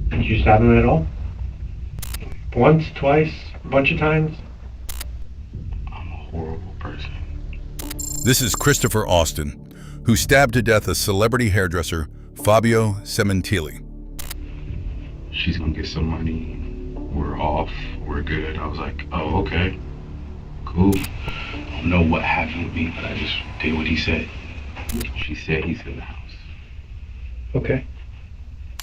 Did you stab him at all? Once, twice, a bunch of times? I'm a horrible person. This is Christopher Austin, who stabbed to death a celebrity hairdresser, Fabio Cementilli. She's gonna get some money. We're off. We're good. I was like, oh, okay. Cool. I don't know what happened with me, but I just did what he said. She said he's in the house. Okay.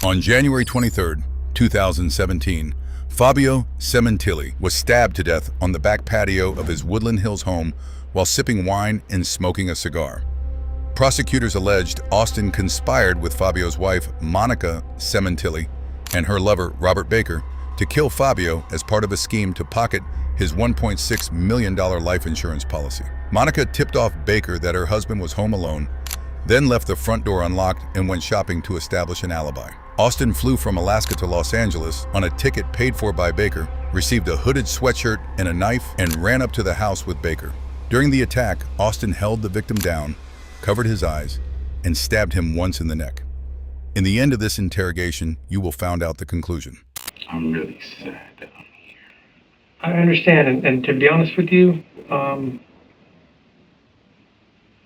On January 23rd, 2017, Fabio Cementilli was stabbed to death on the back patio of his Woodland Hills home while sipping wine and smoking a cigar. Prosecutors alleged Austin conspired with Fabio's wife, Monica Cementilli, and her lover, Robert Baker, to kill Fabio as part of a scheme to pocket his $1.6 million life insurance policy. Monica tipped off Baker that her husband was home alone, then left the front door unlocked and went shopping to establish an alibi. Austin flew from Alaska to Los Angeles on a ticket paid for by Baker, received a hooded sweatshirt and a knife, and ran up to the house with Baker. During the attack, Austin held the victim down, covered his eyes, and stabbed him once in the neck. In the end of this interrogation, you will find out the conclusion. I'm really sad that I'm here. I understand, and to be honest with you,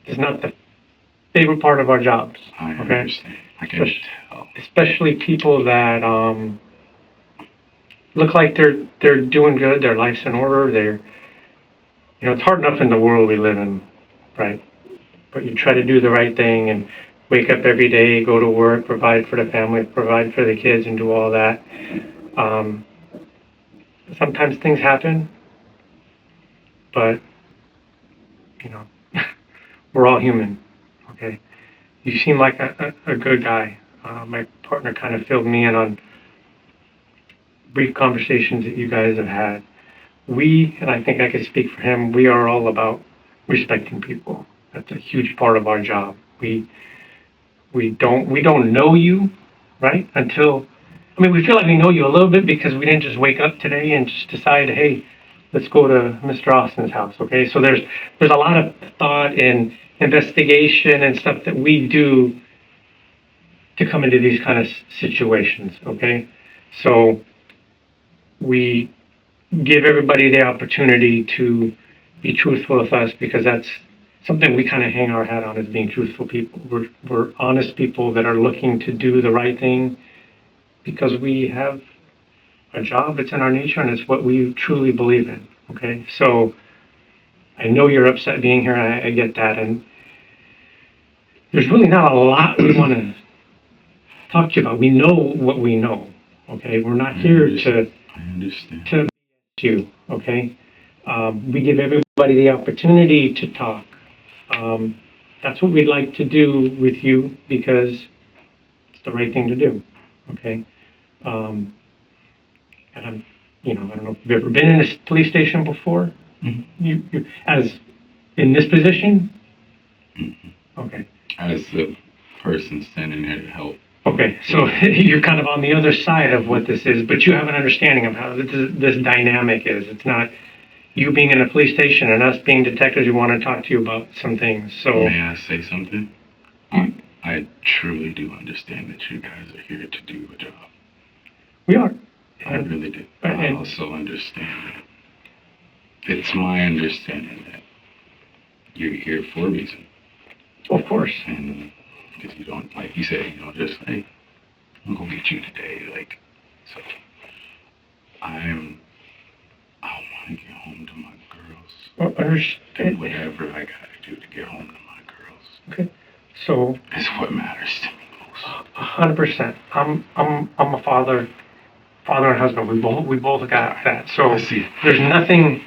it's not the favorite part of our jobs. I Okay? understand. I can tell. Especially people that look like they're doing good, their life's in order, it's hard enough in the world we live in, right? But you try to do the right thing and wake up every day, go to work, provide for the family, provide for the kids, and do all that. Sometimes things happen, but we're all human. Okay, you seem like a good guy. My partner kind of filled me in on brief conversations that you guys have had. And I think I could speak for him, we are all about respecting people. That's a huge part of our job. We don't know you, right? We feel like we know you a little bit because we didn't just wake up today and just decide, hey, let's go to Mr. Austin's house, okay? So there's a lot of thought and investigation and stuff that we do to come into these kind of situations, okay? So we give everybody the opportunity to be truthful with us because that's something we kind of hang our hat on, as being truthful people. We're honest people that are looking to do the right thing because we have a job, it's in our nature, and it's what we truly believe in, okay? So I know you're upset being here, I get that, and there's really not a lot we want to talk to you about. We know what we know, okay? We're not here to you, okay? We give everybody the opportunity to talk. That's what we'd like to do with you because it's the right thing to do, okay? And I don't know if you've ever been in a police station before. Mm-hmm. You as in this position. Mm-hmm. Okay. As the person standing there to help. Okay, so you're kind of on the other side of what this is, but you have an understanding of how this dynamic is. It's not you being in a police station and us being detectives who want to talk to you about some things. So may I say something? I truly do understand that you guys are here to do a job. We are. I really do. I also understand that it's my understanding that you're here for a reason. Of course. And because you don't, like you said, you don't just, hey, I'm going to get you today. So I want to get home to my girls. Do whatever I got to do to get home to my girls. Okay. So. It's what matters to me most. 100%. I'm a father and husband. We both got that. So there's nothing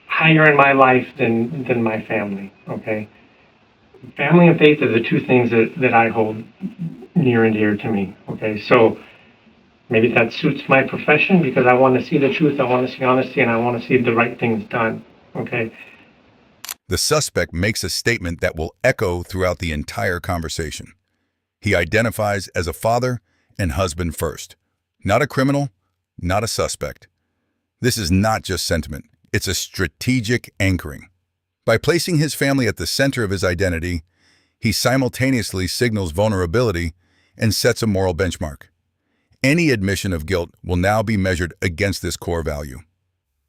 higher in my life than my family. Okay. Family and faith are the two things that I hold near and dear to me. Okay. So maybe that suits my profession because I want to see the truth, I want to see honesty, and I want to see the right things done. Okay. The suspect makes a statement that will echo throughout the entire conversation. He identifies as a father and husband first. Not a criminal, not a suspect. This is not just sentiment, it's a strategic anchoring. By placing his family at the center of his identity, he simultaneously signals vulnerability and sets a moral benchmark. Any admission of guilt will now be measured against this core value.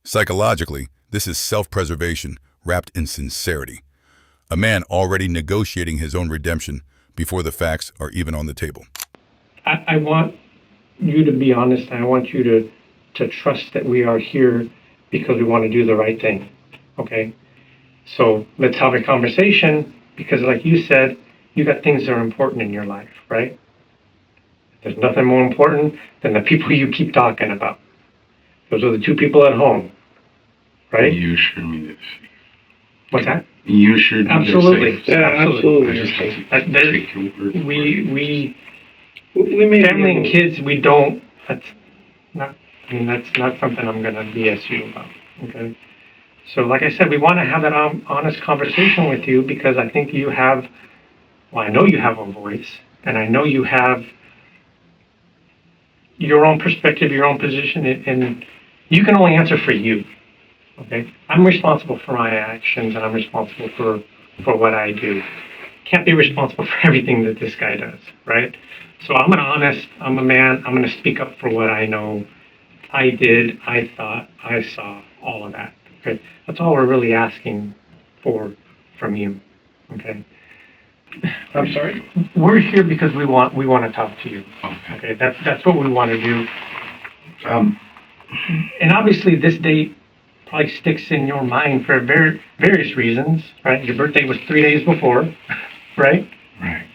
Psychologically, this is self-preservation wrapped in sincerity. A man already negotiating his own redemption before the facts are even on the table. I want you to be honest, and I want you to trust that we are here because we want to do the right thing, okay? So let's have a conversation because like you said, you got things that are important in your life, right? There's nothing more important than the people you keep talking about. Those are the two people at home, right? You assured me that. What's that? You assured me Absolutely. they're safe. Yeah, absolutely. I just take your word for it. We made family and kids, we don't, that's not something I'm gonna BS you about, okay? So like I said, we wanna have that honest conversation with you because I think you have, well, I know you have a voice, and I know you have your own perspective, your own position, and you can only answer for you, okay? I'm responsible for my actions, and I'm responsible for what I do. Can't be responsible for everything that this guy does, right? So I'm a man, I'm gonna speak up for what I know. I did, I thought, I saw, all of that, okay? That's all we're really asking for from you, okay? I'm sorry? We're here because we want to talk to you, Okay. okay? That's what we want to do. And obviously this date probably sticks in your mind for various reasons, right? Your birthday was 3 days before, right? Right.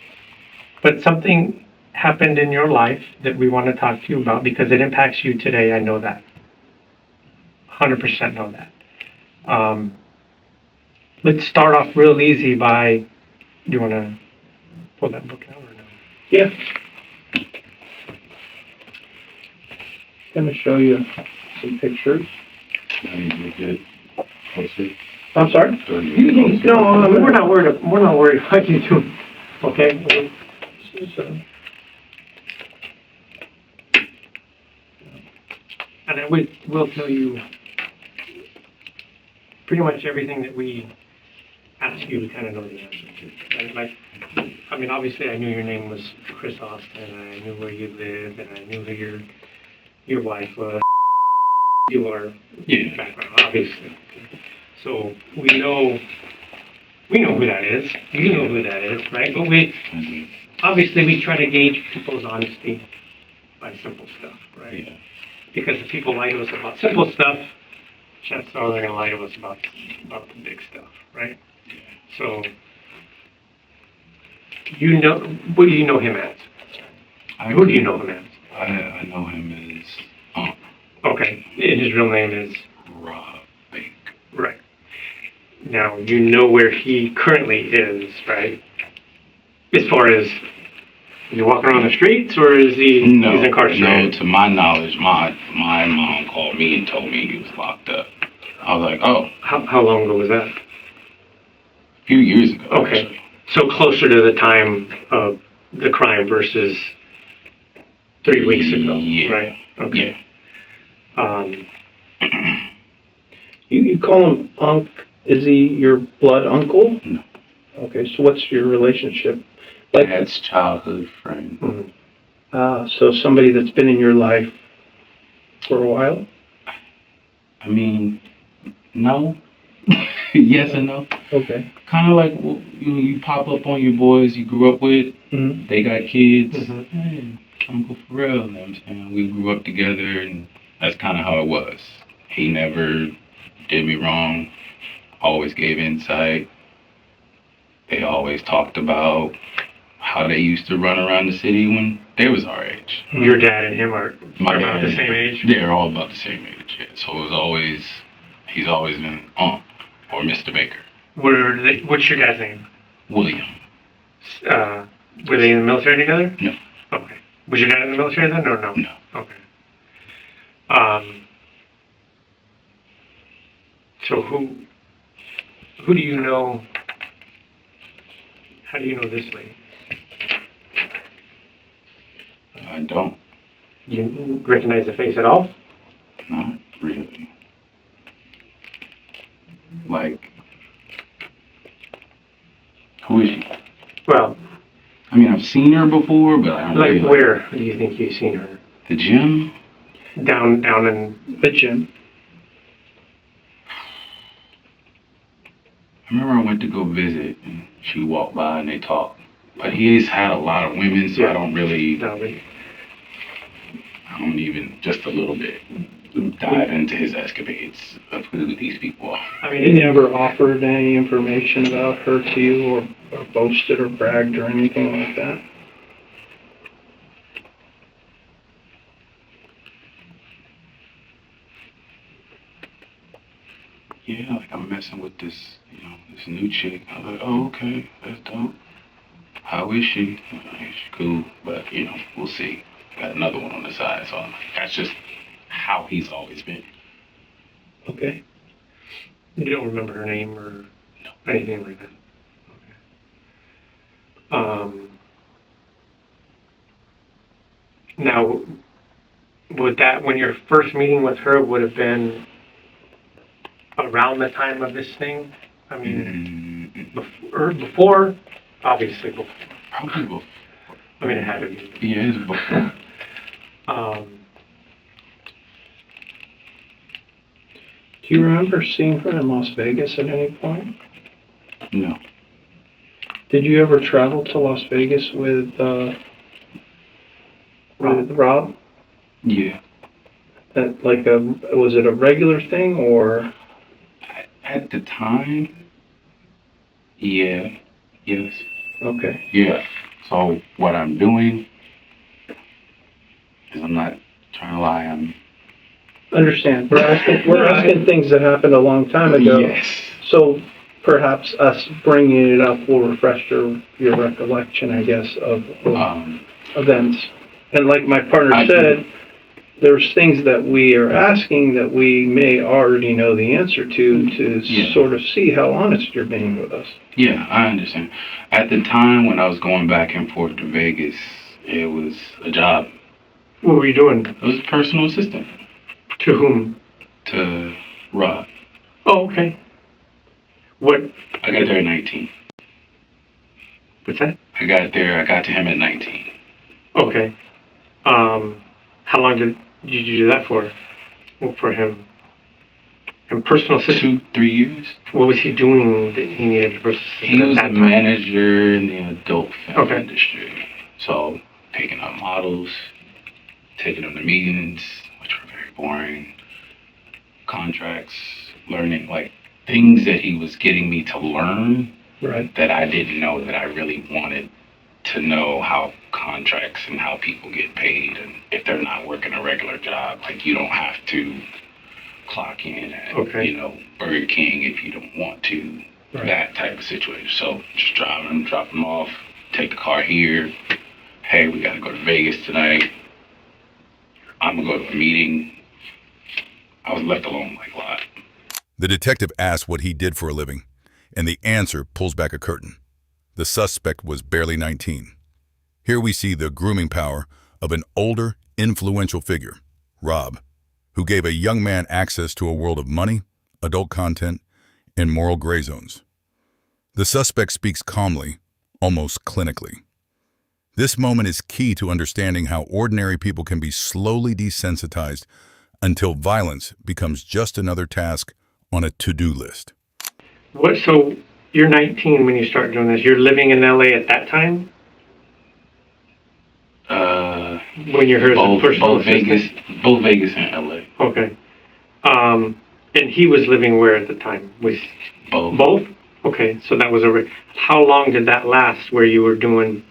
But something happened in your life that we want to talk to you about because it impacts you today. I know that. 100% know that. Let's start off real easy by, do you want to pull that book out or no? Yeah. Gonna show you some pictures. I need to get closer. I'm sorry? Do I need to get closer? No, we're not worried about you too. Okay? This is, And I will tell you pretty much everything that we ask you to kind of know the answer to. Right? Like, I mean, obviously I knew your name was Chris Austin, and I knew where you lived, and I knew who your wife was. You are background, obviously. So we know who that is. You know who that is, right? But obviously we try to gauge people's honesty by simple stuff, right? Yeah. Because if people lie to us about simple stuff, chances are they're going to lie to us about the big stuff, right? So, what do you know him as? Who do you know him as? I know him as Okay, and his real name is? Rob Baker. Right. Now, you know where he currently is, right? As far as, is he walking around the streets, or is he's incarcerated? No, to my knowledge, my mom called me and told me he was locked up. I was like, oh. How long ago was that? A few years ago. Okay. Actually. So closer to the time of the crime versus 3 weeks ago, Yeah. right? Okay. Yeah. you call him Unc. Is he your blood uncle? No. Okay, so what's your relationship? Like, Dad's childhood friend. Mhm. so somebody that's been in your life for a while? I mean, no. Yes and no. Okay. Kind of like you pop up on your boys you grew up with. Mm-hmm. They got kids. Mhm. Hey, Uncle Pharrell, you know what I'm saying? We grew up together, and that's kind of how it was. He never did me wrong. Always gave insight. They always talked about how they used to run around the city when they was our age. Your dad and him are My about dad, the same age? They're all about the same age. Yeah. So it was always, he's always been Unc or Mr. Baker. What's your dad's name? William. Were they in the military together? No. Okay. Was your dad in the military then, or no? No. Okay. So who do you know? How do you know this lady? I don't. You recognize the face at all? Not really. Like, who is she? Well, I mean, I've seen her before, but I don't like really, where do you think you've seen her? The gym? Down in, The gym. I remember I went to go visit, and she walked by and they talked. But he's had a lot of women, so Yeah. I don't really, no, but I don't even, just a little bit, dive into his escapades of who these people are. I He mean, never offered any information about her to you, or boasted or bragged or anything like that? Yeah, like I'm messing with this, this new chick. I was like, oh, okay, that's dope. How is she? She's cool, but we'll see. Got another one on the side, so that's just how he's always been. Okay. you don't remember her name or anything like that. Okay. Now, would that, when your first meeting with her would have been around the time of this thing? I mean, before, obviously before. Probably before. I mean, it had to be. Yeah, it's before. Do you remember seeing her in Las Vegas at any point? No. Did you ever travel to Las Vegas with Rob? Yeah. Was it a regular thing, or? At the time, yeah. Yes. Okay. Yeah. So what I'm doing is I'm not trying to lie. I'm. Understand. We're asking things that happened a long time ago. Yes. So perhaps us bringing it up will refresh your recollection, I guess, of events. And like my partner said, there's things that we are asking that we may already know the answer to sort of see how honest you're being with us. Yeah, I understand. At the time when I was going back and forth to Vegas, it was a job. What were you doing? I was a personal assistant. To whom? To Rob. Oh, okay. What? I got there at 19. What's that? I got to him at 19. Okay. How long did you do that for? For him? And personal assistant? 2-3 years. What was he doing that he needed a personal assistant? He was a manager in the adult film Okay. industry. So, picking up models, taking them to meetings, which were very boring, contracts, learning, like, things that he was getting me to learn that I didn't know that I really wanted to know, how contracts and how people get paid, and if they're not working a regular job, like, you don't have to clock in at, Burger King if you don't want to, that type of situation. So just drop them off, take the car here. Hey, we gotta go to Vegas tonight. I'm gonna go to a meeting. I was left alone like a lot. The detective asks what he did for a living, and the answer pulls back a curtain. The suspect was barely 19. Here we see the grooming power of an older, influential figure, Rob, who gave a young man access to a world of money, adult content, and moral gray zones. The suspect speaks calmly, almost clinically. This moment is key to understanding how ordinary people can be slowly desensitized until violence becomes just another task on a to-do list. So you're 19 when you start doing this. You're living in LA at that time? When you're here as a personal assistant? Both Vegas and LA. Okay. And he was living where at the time? Both. Both? Okay, so that was how long did that last where you were living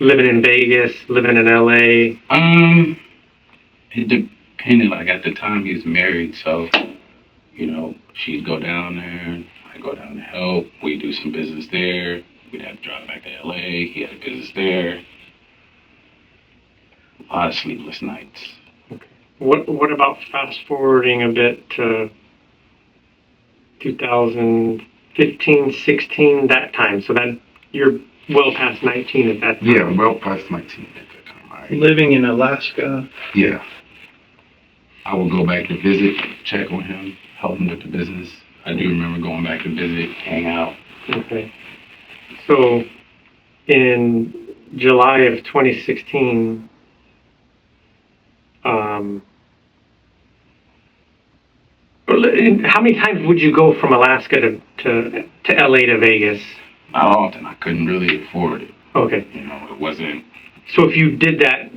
in Vegas, living in LA? It depended. Like, at the time he was married, so, she'd go down there, I'd go down to help, we'd do some business there, we'd have to drive back to LA, he had a business there. A lot of sleepless nights. Okay. What about fast forwarding a bit to 2015, 16, that time? So that you're well past 19 at that time. Yeah, well past 19 at that time. Right. Living in Alaska. Yeah. I would go back to visit, check on him, help him with the business. I do remember going back to visit, hang out. Okay. So in July of 2016, How many times would you go from Alaska to LA to Vegas? Not often. I couldn't really afford it. Okay. You know, it wasn't. So if you did that,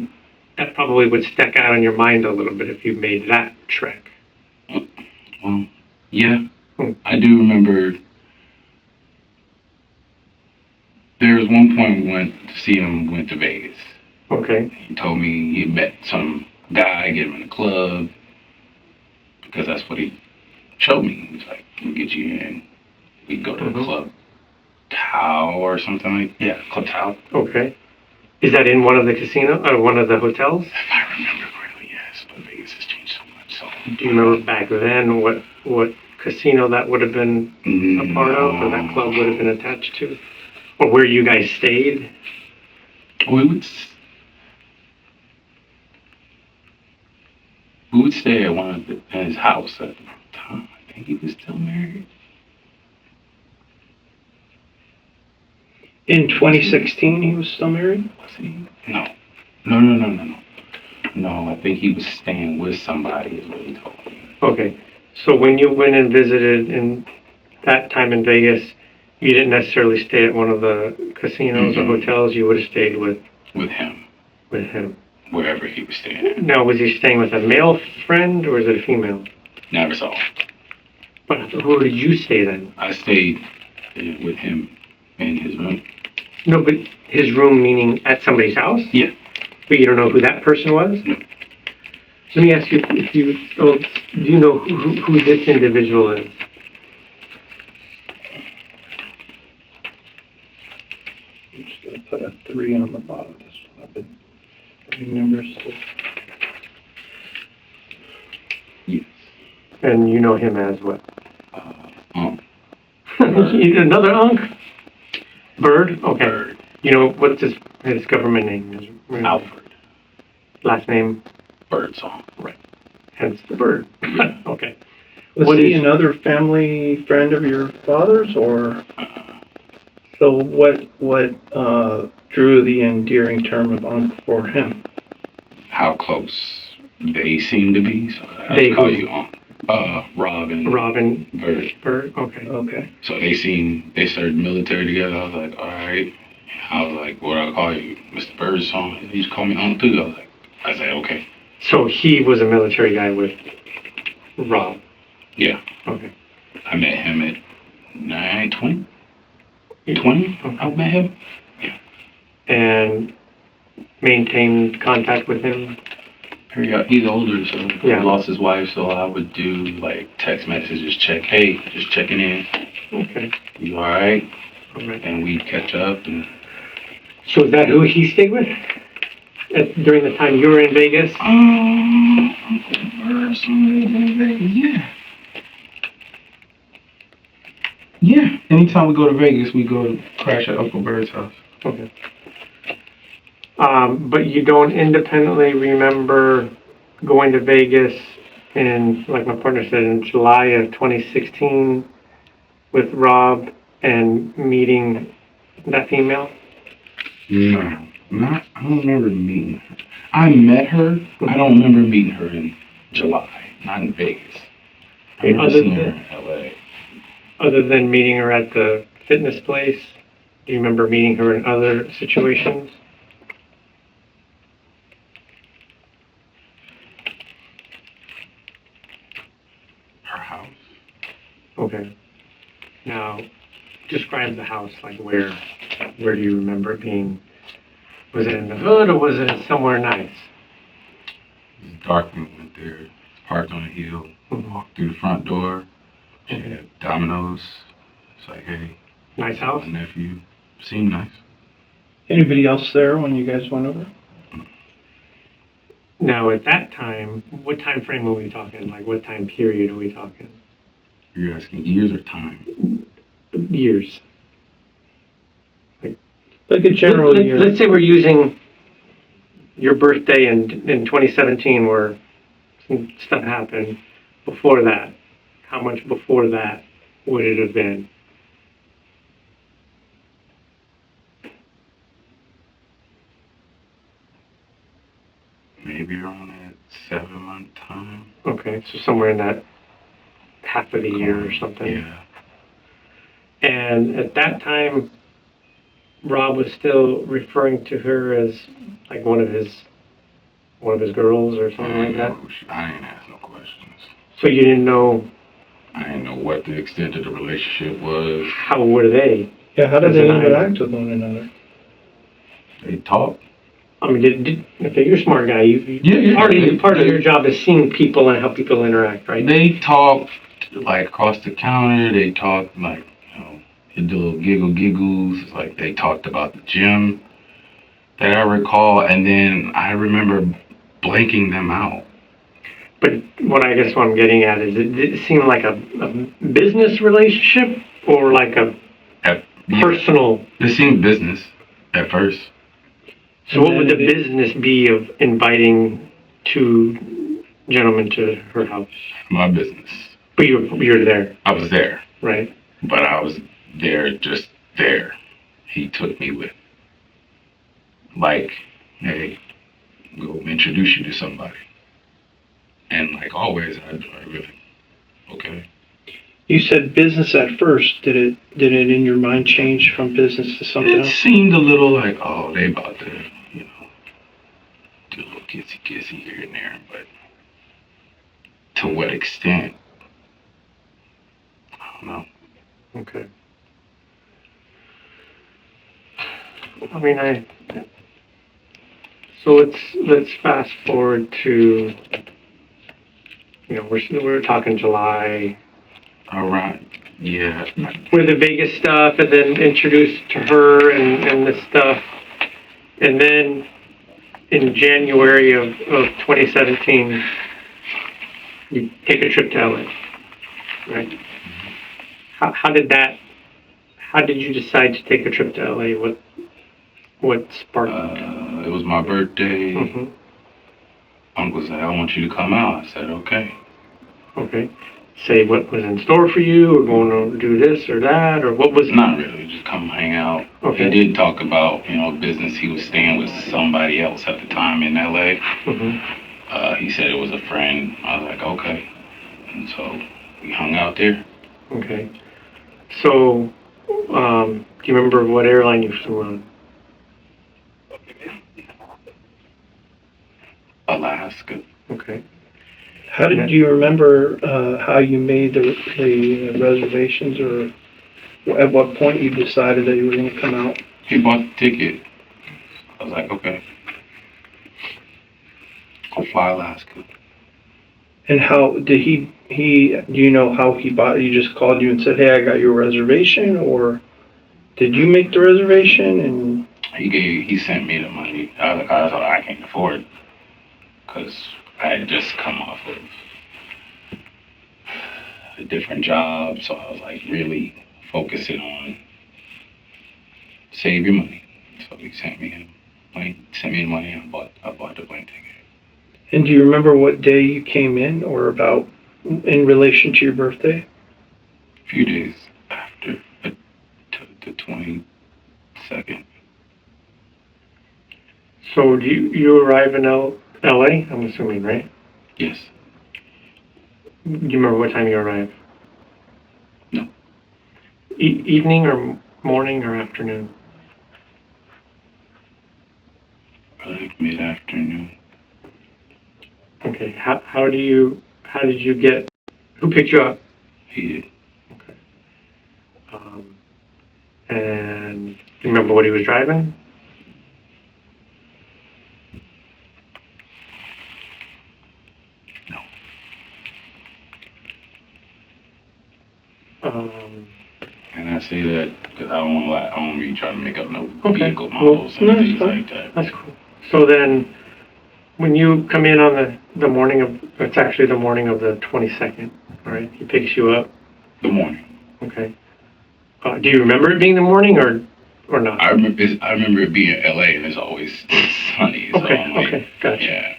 that probably would stick out in your mind a little bit if you made that trek. Well, yeah. I do remember there was one point we went to see him, went to Vegas. Okay. He told me he met some guy, get him in a club, because that's what he showed me. He was like, we'll get you in. We'd go to the Club Tao or something like that. Yeah, Club Tao. Okay. Is that in one of the casino or one of the hotels? If I remember correctly, yes. But Vegas has changed so much. So do you remember back then what casino that would have been a part of, or that club would have been attached to, or where you guys stayed? We would stay at his house at the time. I think he was still married. In 2016, he was still married? Was he? No. No, I think he was staying with somebody is what he told me. Okay. So when you went and visited in that time in Vegas, you didn't necessarily stay at one of the casinos or hotels, you would have stayed with him. With him. Wherever he was staying. Now, was he staying with a male friend or was it a female? Never saw. But who did you stay then? I stayed with him in his room. No, but his room meaning at somebody's house? Yeah. But you don't know who that person was? No. Let me ask you, do you know who this individual is? I'm just going to put a 3 on the bottom. This one I've been putting numbers. Yes. And you know him as what? Bird. Another Unk? Bird? Okay. Bird. You know, what's his government name? Alfred. Last name? Birdsong. Right. Hence the bird. Okay. Was he another family friend of your father's, or? So what drew the endearing term of Unc for him? How close they seem to be. So They I call who? you Unc. Robin. Bird. Bird? Okay. Okay. So they started military together. I was like, all right. I was like, what do I call you? Mr. Birdsong. He just called me Unc too. I said, okay. So he was a military guy with Rob? Yeah. Okay. I met him at 20. Okay. I met him. Yeah. And maintained contact with him? He's older, so Yeah. he lost his wife, so I would do like text messages, just checking in. Okay. You all right? All right. And we'd catch up. And So is that who he stayed with during the time you were in Vegas? Yeah. Yeah. Anytime we go to Vegas, we go to crash at Uncle Bird's house. Okay. But you don't independently remember going to Vegas in, like my partner said, in July of 2016 with Rob and meeting that female? No, I don't remember meeting her. I met her. I don't remember meeting her in July, not in Vegas. I remember seeing her in LA. Other than meeting her at the fitness place, do you remember meeting her in other situations? Her house. Okay. Now, describe the house, like where do you remember it being? Was it in the hood or was it somewhere nice? It was dark when we went there. Parked on a hill. Walked through the front door. She had dominoes. It's like, hey. Nice house? My nephew. Seemed nice. Anybody else there when you guys went over? Now, at that time, what time frame are we talking? Like, what time period are we talking? You're asking years or time? Years. Like a general year. Let's say we're using your birthday in 2017 where some stuff happened. Before that, how much before that would it have been? Maybe around that 7-month time. Okay, so somewhere in that half of the year or something. Yeah. And at that time, Rob was still referring to her as like one of his girls or something like that. I didn't ask no questions. So you didn't know I didn't know what the extent of the relationship was. how were they? Yeah, how did As they an interact with one another? They talked. I mean, okay, you're a smart guy. Yeah. Part of your job is seeing people and how people interact, right? They talked like across the counter. They talked like, the little giggles. It's like they talked about the gym that I recall, and then I remember blanking them out. But what I'm getting at is, did it seem like a business relationship or like a personal? It seemed business at first. So what would the business be of inviting two gentlemen to her house? My business. But you're there. I was there. Right. But I was there, just there. He took me with. Like, hey, go introduce you to somebody. And like always, I really, okay. You said business at first. Did it in your mind change from business to something else? It seemed a little like, oh, they about to, do a little kissy here and there, but to what extent? I don't know. Okay. I mean, so let's fast forward to, we're talking July. All right. Yeah. With the Vegas stuff, and then introduced to her and this stuff, and then in January of 2017, you take a trip to LA, right? How did you decide to take a trip to LA? What sparked it? It was my birthday. Mm-hmm. Uncle said, I want you to come out. I said, okay. Okay. Say what was in store for you, or going to do this or that, or what was... Not really, just come hang out. Okay. He did talk about, business. He was staying with somebody else at the time in LA. Mm-hmm. He said it was a friend. I was like, okay. And so we hung out there. Okay. So, do you remember what airline you flew on? Alaska. Okay. How did you remember how you made the reservations, or at what point you decided that you were going to come out? He bought the ticket. I was like, okay. I'll fly Alaska. And how did he do you know how he bought it? He just called you and said, hey, I got your reservation, or did you make the reservation? And he sent me the money. I thought I can't afford it because I had just come off of a different job, so I was like really focusing on save your money. So he sent me the money, and I bought the plane ticket. do you remember what day you came in, or about in relation to your birthday? A few days after the 22nd. So do you arrive in LA? I'm assuming, right? Yes. Do you remember what time you arrived? No. Evening or morning or afternoon? Like mid-afternoon. Okay. How did you get? Who picked you up? He did. Okay. And do you remember what he was driving? No. And I say that because I don't want to lie. I don't really try to make up no vehicle models and things like that. That's cool. So then, when you come in on the morning of, it's actually the morning of the 22nd, right? He picks you up. The morning. Okay. Do you remember it being the morning or not? I remember it being LA and it's always sunny. So Okay, gotcha.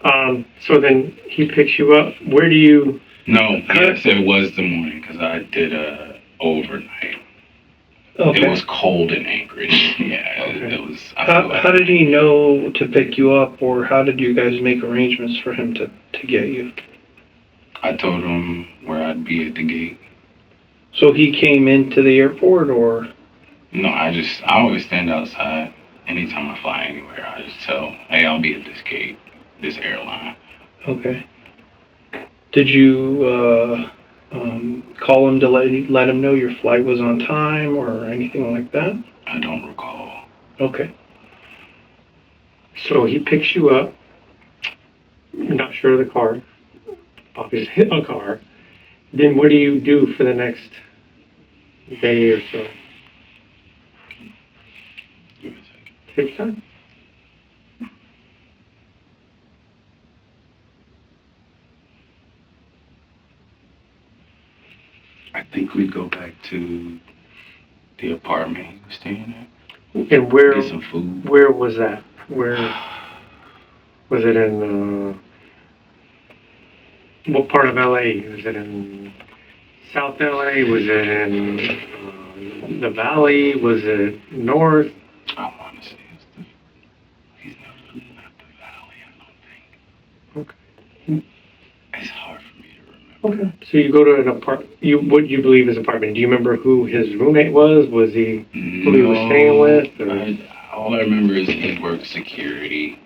Yeah. So then he picks you up. Where do you? No, yes, it was the morning because I did overnight. Okay. It was cold in Anchorage. Yeah, Okay. it was. I feel like How did he know to pick you up, or how did you guys make arrangements for him to get you? I told him where I'd be at the gate. So he came into the airport, or? No, I always stand outside. Anytime I fly anywhere, I just tell, hey, I'll be at this gate, this airline. Okay. Did you call him to let him know your flight was on time or anything like that? I don't recall. Okay. So he picks you up. You're not sure of the car. Obviously, hit a car. Then what do you do for the next day or so? Give me a second. Take your time. I think we go back to the apartment he was staying at. And where Get some food. where was that? Where was it in? What part of LA? Was it in South LA? Was it in the Valley? Was it north? I want to say he's not the valley, I don't think. Okay. It's hard for me to remember. Okay. So you go to an apartment. What you believe is apartment. Do you remember who his roommate was? Was he who he was staying with? Or? All I remember is he worked security.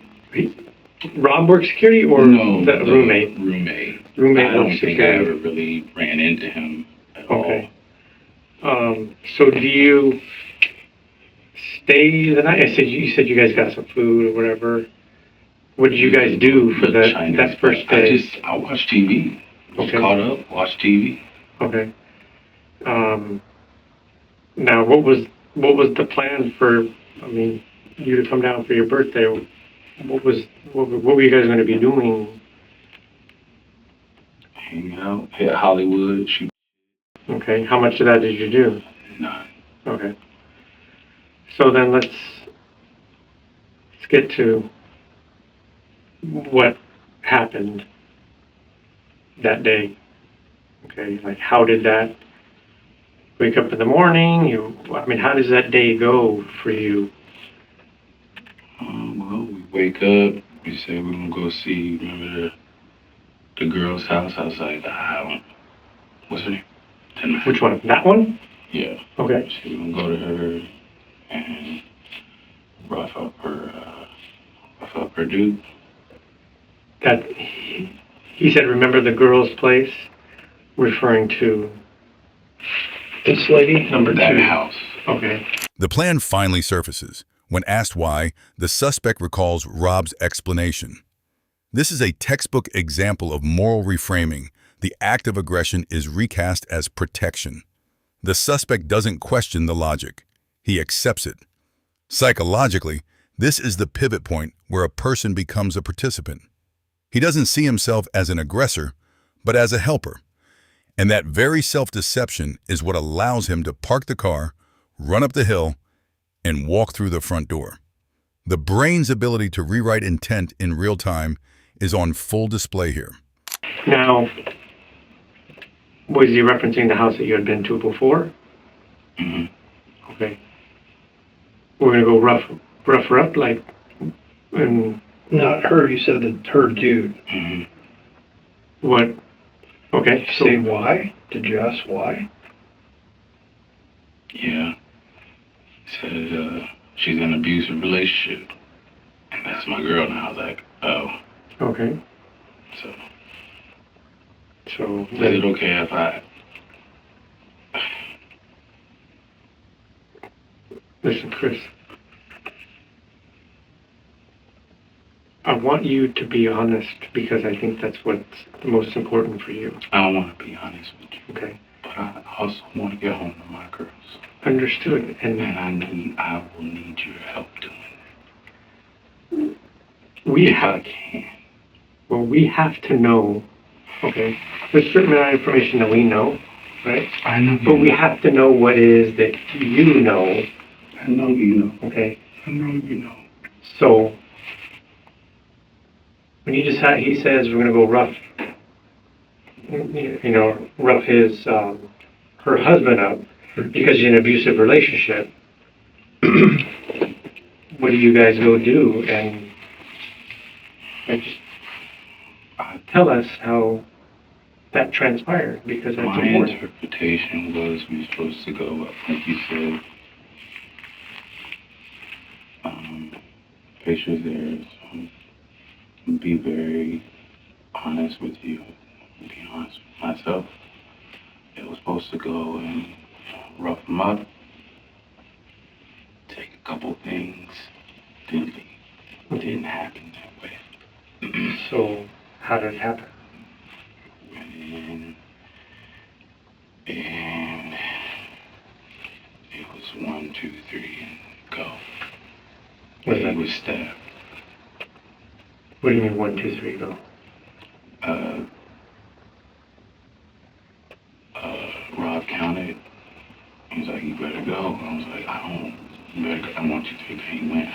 Rob worked security, or No, the roommate? Roommate. Roommate I don't worked think I security. ever really ran into him at Okay. So do you stay the night? You said you guys got some food or whatever. What did you guys do for that first day? I watched TV. Okay. Caught up, watched TV. Okay. Now, what was the plan for? I mean, you to come down for your birthday. What were you guys going to be doing? Hang out, hit Hollywood, shoot. Okay. How much of that did you do? None. Okay. So then let's get to what happened that day. Okay, like how did that wake up in the morning? I mean, how does that day go for you? Well, we wake up. We say we're gonna go see. Remember the girl's house outside the Highland. What's her name? Which one? That one? Yeah. Okay. So we're gonna go to her and rough up her dude. That he said, remember the girl's place, referring to This lady? number That 2. house. Okay. The plan finally surfaces. When asked why, the suspect recalls Rob's explanation. This is a textbook example of moral reframing. The act of aggression is recast as protection. The suspect doesn't question the logic. He accepts it. Psychologically, this is the pivot point where a person becomes a participant. He doesn't see himself as an aggressor, but as a helper. And that very self-deception is what allows him to park the car, run up the hill, and walk through the front door. The brain's ability to rewrite intent in real time is on full display here. Now, was he referencing the house that you had been to before? Mm-hmm. Okay. We're gonna go rough her up, like, and Not her. You said her dude. Mm-hmm. what? Okay. Did you say why? Did you ask why? Yeah. Said she's in an abusive relationship. And that's my girl now. I was like, oh. Okay. So So is it okay if I listen, Chris. I want you to be honest because I think that's what's the most important for you. I don't want to be honest with you. Okay. But I also want to get home to my girls. Understood. And I will need your help doing we it. If have I can. well, we have to know. Okay. There's a certain amount of information that we know, right? I know. But we have to know what it is that you know. I know you know. Okay. I know you know. So when he says we're gonna go rough, rough his her husband up. Because in an abusive relationship, what do you guys go do? And just tell us how that transpired, because that's My important. interpretation was we were supposed to go, like you said, pictures there, so be very honest with you, be honest with myself. It was supposed to go and rough them up, take a couple things, then leave. It didn't happen that way. So how did it happen? Went in, and it was 1, 2, 3, and go. He was stabbed. What do you mean 1, 2, 3, go? Rob counted. He was like, "You better go." I was like, you better go. I want you to go. He went.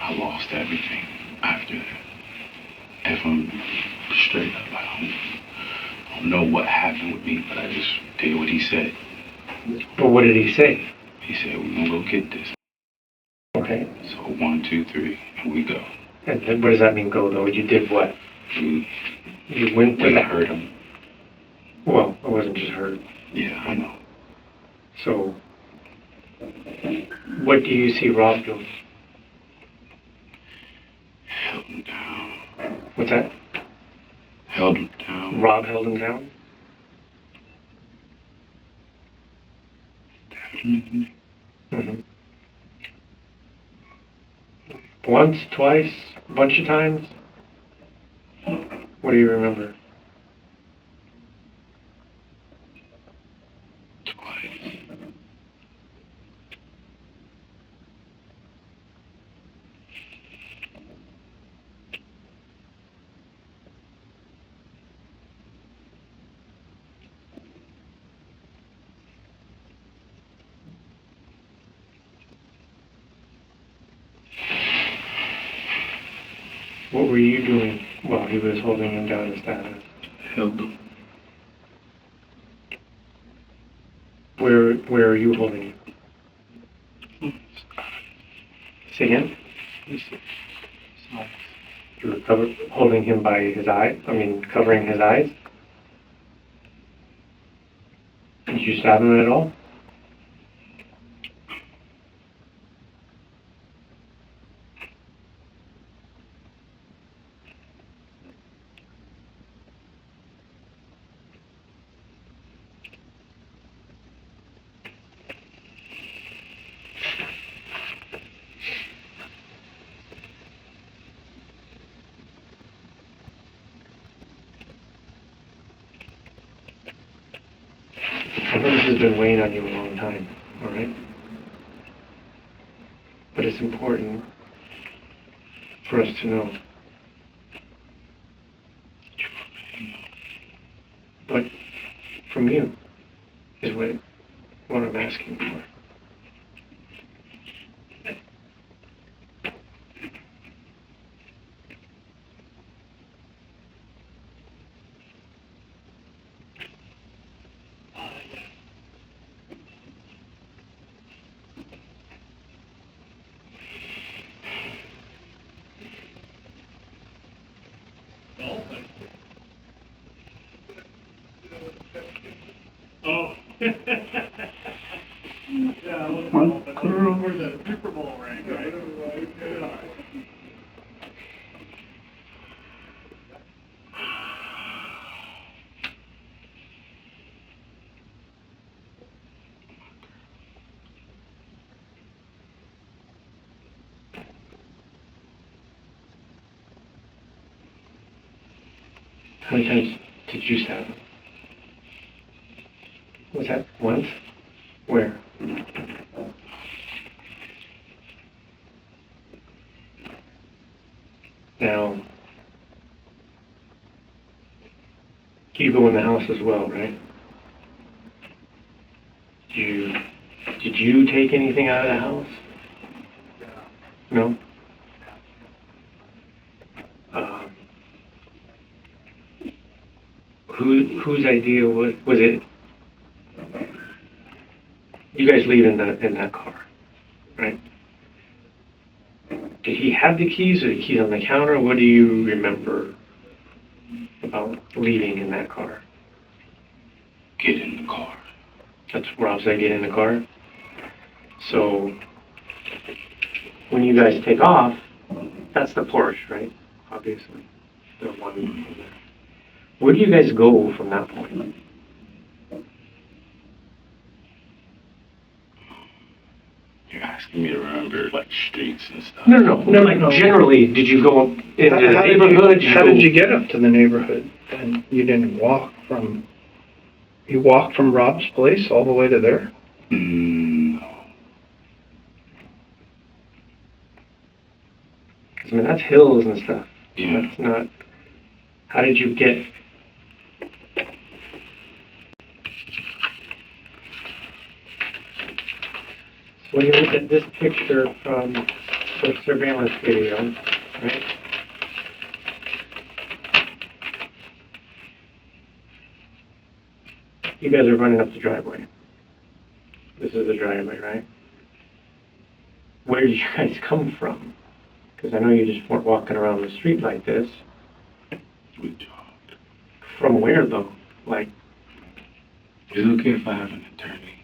I lost everything after that. If I'm straight up, I don't know what happened with me, but I just did what he said. But what did he say? He said, "We're gonna go get this." Okay. So 1, 2, 3, and we go. And then what does that mean, go, though? You did what? We You went to didn't hurt him. Well, I wasn't just hurt. Yeah, I know. So, what do you see Rob doing? Held him down. What's that? Held him down. Rob held him down? Definitely. Mm-hmm. Once, twice, a bunch of times? What do you remember? Twice. What were you doing while he was holding him down as status? Held him. Where are you holding him? Say again? You were holding him by his eye? Covering his eyes? Did you stab him at all? I know this has been weighing on you a long time, all right? But it's important for us to know. But from you is what I'm asking for. Oh. Yeah, for the Super Bowl ring, right? Yeah. How many times did you stab him? Was that once? Where? Now, you go in the house as well, right? Did you take anything out of the house? No? Whose idea was it? you guys leave in that car, right? Did he have the keys, or the keys on the counter? What do you remember about leaving in that car? Get in the car. That's Rob said, get in the car. So when you guys take off, that's the Porsche, right? Obviously, the one in there. Where do you guys go from that point? You're asking me to remember like streets and stuff. No. Generally, did you go into the neighborhood? How did you get up to the neighborhood? And you didn't walk from. You walked from Rob's place all the way to there? No. I mean, that's hills and stuff. Yeah. That's not. How did you get? So when you look at this picture from the surveillance video, right? You guys are running up the driveway. This is the driveway, right? Where did you guys come from? Because I know you just weren't walking around the street like this. We talked. From where, though? Like, Is it okay if I have an attorney?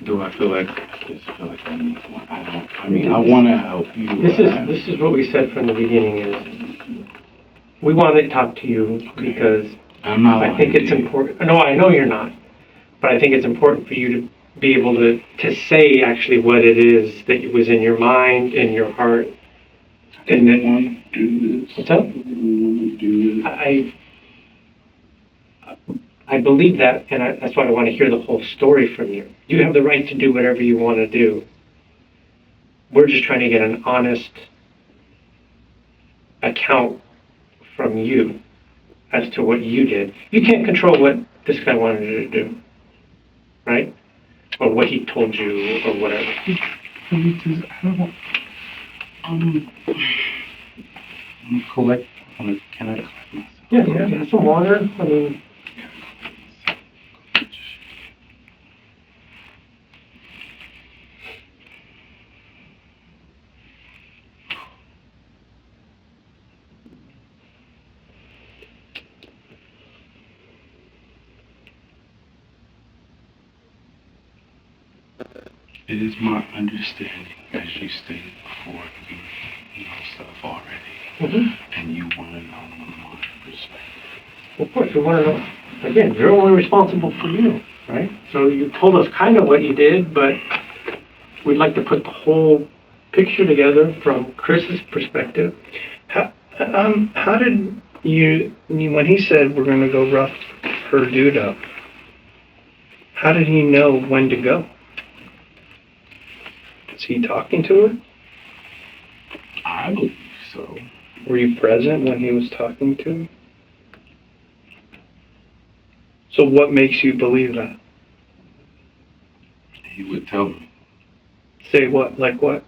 Do I feel like I just feel like I need one? I don't. I mean, I want to help you. this is what we said from the beginning is we want to talk to you because I'm not. I think it's important. No, I know you're not, but I think it's important for you to be able to say actually what it is that was in your mind and your heart. And then want to do this. What's up? Do this. I believe that, and that's why I want to hear the whole story from you. You have the right to do whatever you want to do. We're just trying to get an honest account from you as to what you did. You can't control what this guy wanted you to do, right? Or what he told you, or whatever. Because I don't. I'm collect. Can I collect myself? Yeah, have some water. I mean. It is my understanding, as you stated before, you know stuff already, and you want to know my perspective. Of course, we want to know. Again, you're only responsible for you, right? So you told us kind of what you did, but we'd like to put the whole picture together from Chris's perspective. How did you, when he said we're going to go rough her dude up, how did he know when to go? Was he talking to her? I believe so. Were you present when he was talking to her? So what makes you believe that? He would tell me. Say what? Like what?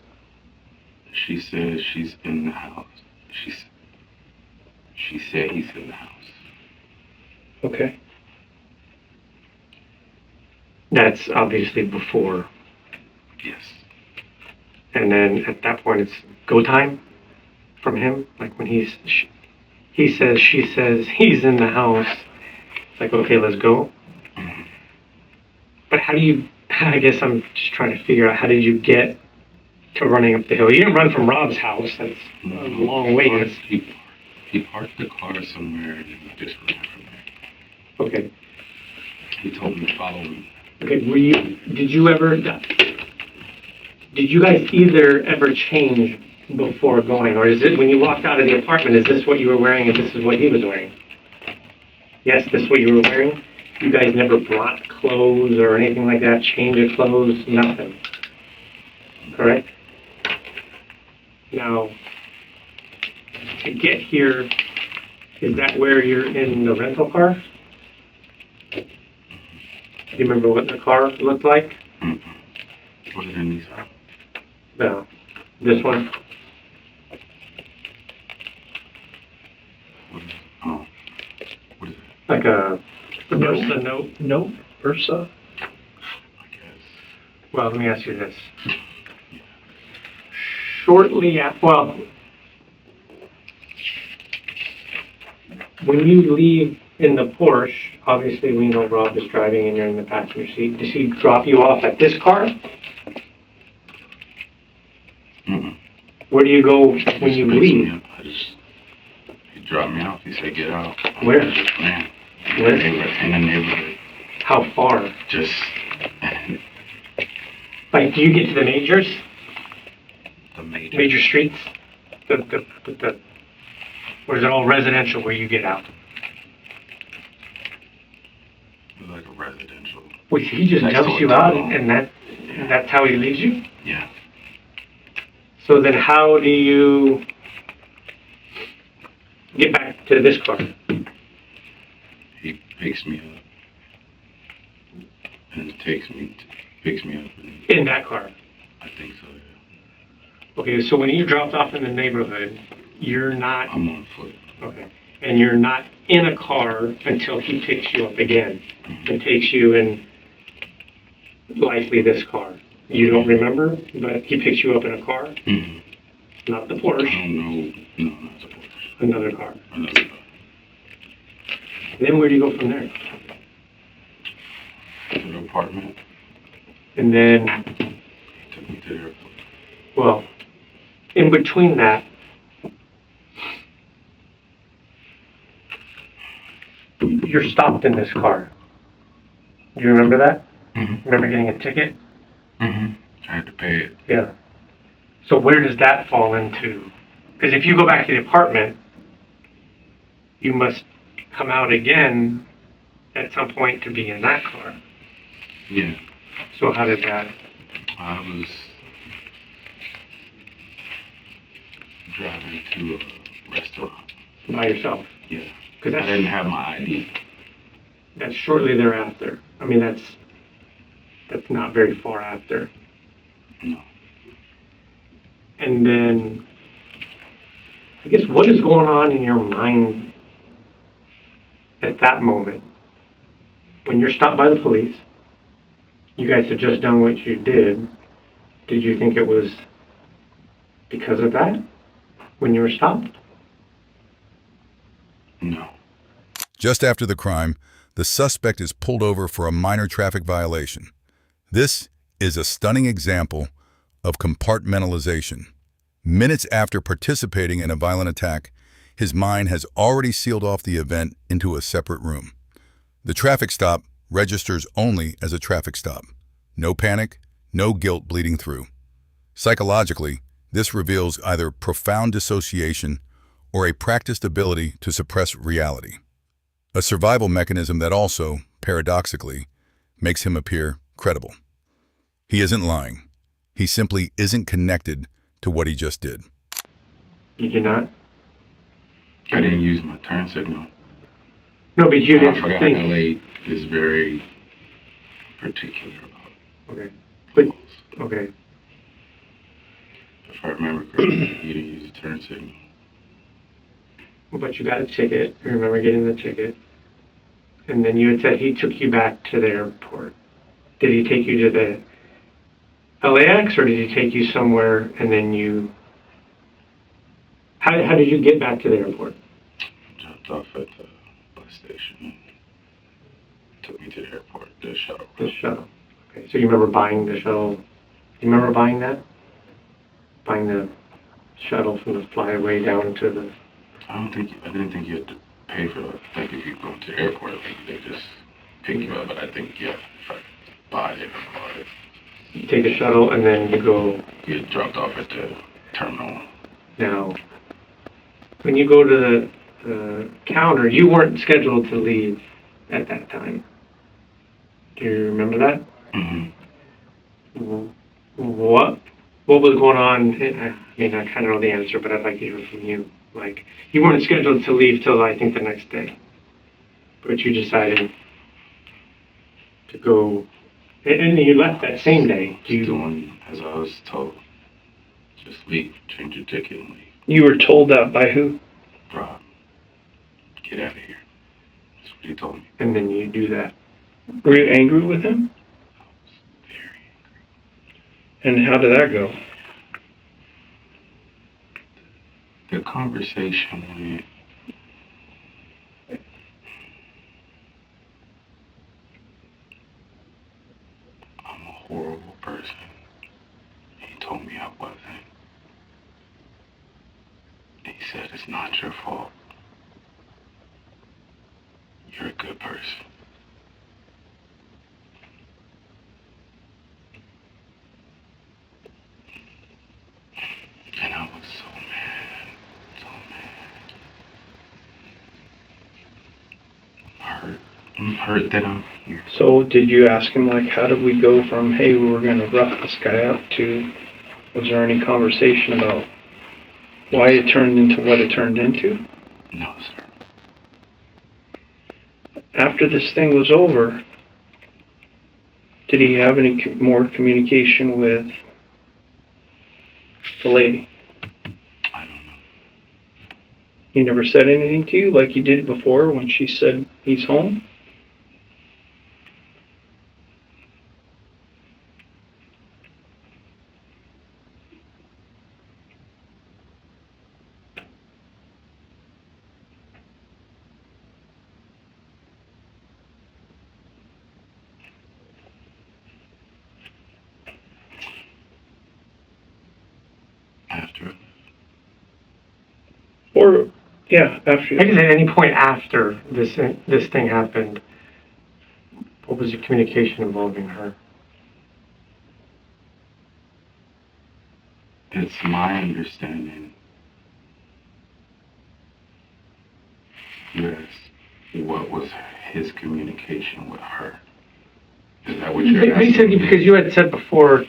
She said she's in the house. She said he's in the house. Okay. That's obviously before. Yes. And then at that point, it's go time from him. Like when he says, she says, he's in the house. It's like, okay, let's go. But how do you, I guess I'm just trying to figure out, how did you get to running up the hill? You didn't run from Rob's house. That's a long way. He parked the car somewhere and he just ran from there. Okay. He told me to follow me. Okay, did you guys either ever change before going? Or is it when you walked out of the apartment, is this what you were wearing and this is what he was wearing? Yes, this is what you were wearing? You guys never brought clothes or anything like that, change of clothes, nothing? Correct? Now, to get here, is that where you're in the rental car? Do you remember what the car looked like? Mm-hmm. Was it in these? No. This one? What is it? Oh. What is it? Like a Versa note? No. Versa? Well, let me ask you this. Shortly after, well, when you leave in the Porsche, obviously we know Rob is driving and you're in the passenger seat. Does he drop you off at this car? Mm-mm. Where do you go when Just you picks leave? me up. He dropped me off. He said, get out. Where? I just ran. Where? In the neighborhood. How far? Just, Like, do you get to the majors? the major. Major streets? Or is it all residential where you get out? Like a residential. Well, he just Next dumps to a you out tunnel. and that's how he leaves you? Yeah. So then how do you get back to this car? He picks me up. And picks me up. And In that car? I think so, yeah. Okay, so when you dropped off in the neighborhood, you're not, I'm on foot. okay, and you're not in a car until he picks you up again and takes you in likely this car. You don't remember, but he picks you up in a car, Mm-hmm. not the I Porsche, don't know. No, not the Porsche. another car. Another car. Then where do you go from there? To the apartment. And then, He took me to the airport. well, in between that, you're stopped in this car. Do you remember that? Mm-hmm. Remember getting a ticket? Mm-hmm. I had to pay it. Yeah. So where does that fall into? Because if you go back to the apartment, you must come out again at some point to be in that car. Yeah. So how did that? I was driving to a restaurant. By yourself? Yeah. Because I didn't have my ID. that's shortly thereafter. I mean, that's not very far after. No. And then, I guess, what is going on in your mind at that moment? When you're stopped by the police, you guys had just done what you did. Did you think it was because of that when you were stopped? No. Just after the crime, the suspect is pulled over for a minor traffic violation. This is a stunning example of compartmentalization. Minutes after participating in a violent attack, his mind has already sealed off the event into a separate room. The traffic stop registers only as a traffic stop. No panic, no guilt bleeding through. Psychologically, this reveals either profound dissociation or a practiced ability to suppress reality. A survival mechanism that also, paradoxically, makes him appear credible. He isn't lying. He simply isn't connected to what he just did. You did not? I didn't use my turn signal. No, but you I didn't forgot think. LA is very particular about Okay. But, rules. okay. If I remember correctly, you didn't use a turn signal. But you got a ticket. I remember getting the ticket. And then you had said he took you back to the airport. Did he take you to the LAX or did he take you somewhere and then you... How did you get back to the airport? Dropped off at the bus station and took me to the airport, the shuttle. The shuttle. Okay, so you remember buying the shuttle? You remember buying that? Buying the shuttle from the flyaway down to the... I didn't think you had to pay for it. Like if you go to the airport, like they just pick you up. But I think, yeah, if I buy it, I bought it. You take a shuttle and then you go... You get dropped off at the terminal. Now, when you go to the counter, you weren't scheduled to leave at that time. Do you remember that? Mm-hmm. What was going on? I mean, I kind of know the answer, but I'd like to hear from you. Like, you weren't scheduled to leave till I think the next day, but you decided to go, and you left that same day. Doing as I was told. Just leave, change your ticket, and leave. You were told that by who? Rob, get out of here. That's what he told me. And then you do that. Were you angry with him? Very And how did that go? The conversation went, I'm a horrible person. He told me I wasn't. He said, it's not your fault. You're a good person. And I was so mad, so mad. I'm hurt that I'm here. So did you ask him, like, how did we go from, hey, we were going to rough this guy up, to, was there any conversation about why it turned into what it turned into? No, sir. After this thing was over, did he have any more communication with the lady? I don't know. He never said anything to you like he did before when she said he's home? After Or, yeah, after. I guess at any point after this thing happened, what was the communication involving her? it's my understanding that what was his communication with her. Is that what you're asking? Because you had said before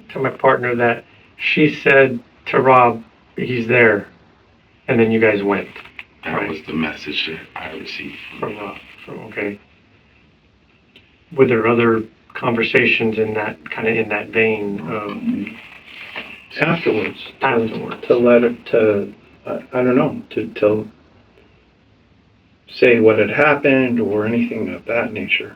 to my partner that she said to Rob, he's there, and then you guys went. That right. was the message that I received From Rob. Okay. Were there other conversations in that vein of Afterwards. afterwards? To let it, to, I don't know, to say what had happened or anything of that nature.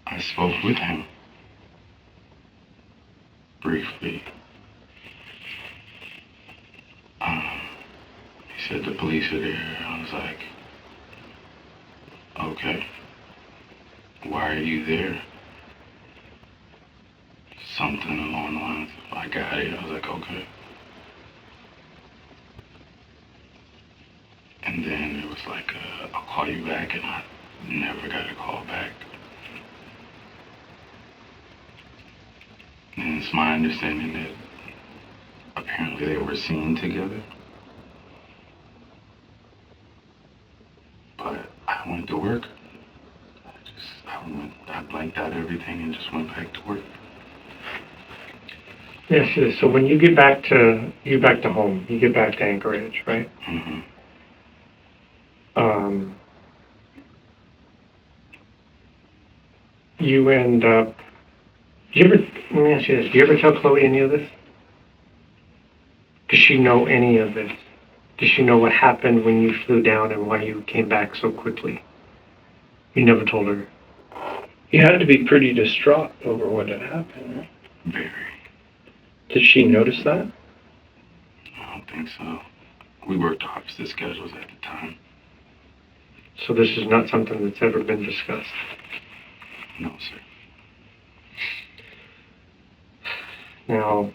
I spoke with him briefly. He said the police are there. I was like, okay, why are you there? Something along the lines of, I got it. I was like, okay. And then it was like, I'll call you back, and I never got a call back. And it's my understanding that apparently they were seen together. But I went to work. I blanked out everything and just went back to work. Yes. So when you get back to home, you get back to Anchorage, right? Mm-hmm. You end up. Let me ask you this: do you ever tell Chloe any of this? Does she know any of this? Does she know what happened when you flew down and why you came back so quickly? You never told her. You had to be pretty distraught over what had happened, right? Very. Did she notice that? I don't think so. We worked opposite schedules at the time. So this is not something that's ever been discussed. No, sir. Now,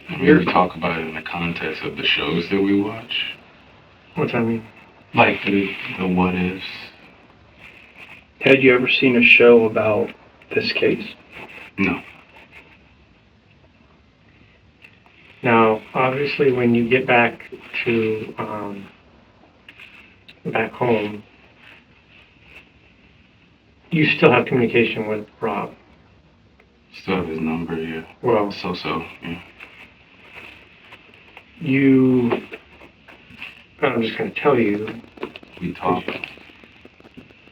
I mean, we talk about it in the context of the shows that we watch. what's that mean? Like the what ifs. Had you ever seen a show about this case? No. Now, obviously, when you get back to back home, you still have communication with Rob. Still have his number, yeah. Well, So, yeah. you but I'm just going to tell you, We talk.